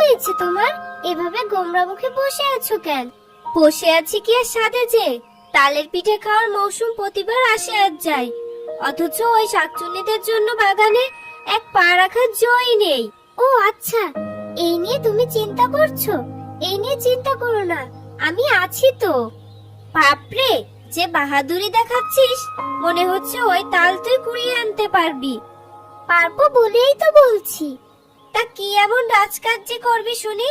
হয়েছে তোমার? এভাবে গোমরা মুখে বসে আছো কেন? বসে আছি কি আর সাথে যে তালের পিঠে খাওয়ার মৌসুম প্রতিবার আসে আর যায়, অথচ ওই শাকচুন্নিদের জন্য বাগানে এক পা রাখার জয়ই নেই। ও আচ্ছা, এই নিয়ে তুমি চিন্তা করছো? এই নিয়ে চিন্তা করো না, আমি আছি তো। বাপরে, যে বাহাদুরি দেখাচ্ছিস! মনে হচ্ছে ওই তাল তুই কুড়িয়ে আনতে পারবি। পারবো বলেই তো বলছি। তা কি এমন রাজকার্য করবি শুনি?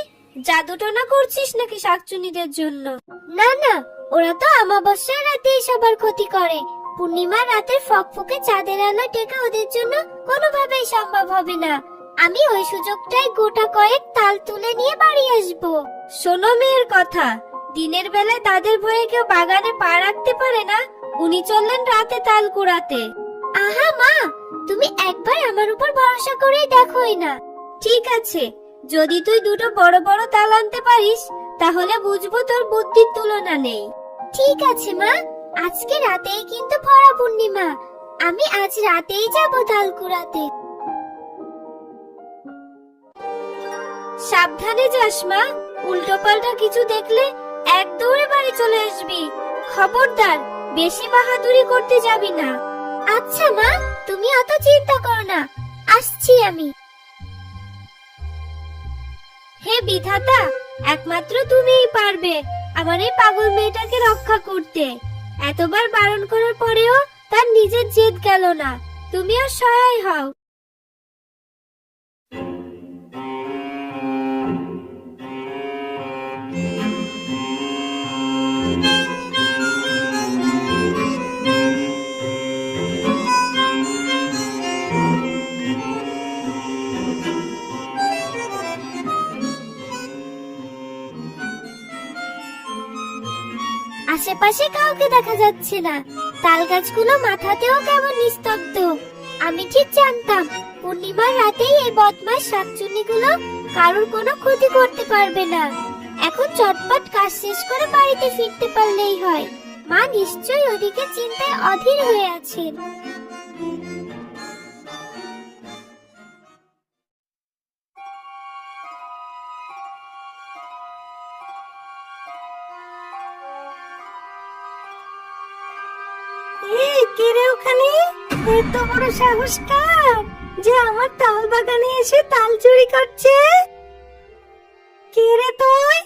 জাদুটনা করছিস নাকি শাকচুন্নিদের জন্য? না না, ওরা তো আমাবস্যার রাতেই সবার ক্ষতি করে। পূর্ণিমার রাতের ফকফকে চাঁদের আলো টেকা ওদের জন্য কোনোভাবেই সম্ভব হবে না। আমি ওই সুযোগটাই গোটা কয়েক তাল তুলে নিয়ে বাড়ি আসবো। শোনো মেয়ের কথা, দিনের বেলায় তাদের ভয়ে কেউ বাগানে পা রাখতে পারে না, উনি চললেন রাতে তাল কুড়াতে। আহা মা, তুমি একবার আমার উপর ভরসা করেই দেখোই না। ঠিক আছে, যদি তুই দুটো বড় বড় তাল আনতে পারিস তাহলে বুঝবো তোর বুদ্ধির তুলনা নেই। ঠিক আছে মা, আজকে রাতেই কিন্তু ভরা পূর্ণিমা, আমি আজ রাতেই যাব তাল কুড়াতে। সাবধানে যাস মা, উল্টো পাল্টা কিছু দেখলে এক দৌড়ে বাড়ি চলে আসবি। খবরদার, বেশি বাহাদুরি করতে যাবি না। আচ্ছা মা, তুমি অত চিন্তা করো না, আসছি আমি। হে বিধাতা, একমাত্র তুমিই পারবে আমার এই পাগল মেয়েটাকে রক্ষা করতে। এতবার বারণ করার পরেও তার নিজের জেদ গেল না, তুমিও সহায় হও। আশেপাশে কাউকে দেখা যাচ্ছে না, তাল গাছগুলো মাথাতেও কেমন নিস্তব্ধ। আমি ঠিক জানতাম পূর্ণিমার রাতেই এই বদমাশ শাকচুন্নিগুলো কারোর কোনো ক্ষতি করতে পারবে না। এখন চটপট কাজ শেষ করে বাড়িতে ফিরতে পারলেই হয়। মা নিশ্চয়ই ওদিকে চিন্তায় অধীর হয়ে আছেন। কে রে ওখানে? এত বড় সাহস কার যে আমার তাল বাগানে এসে তাল চুরি করছে? কে রে তুই?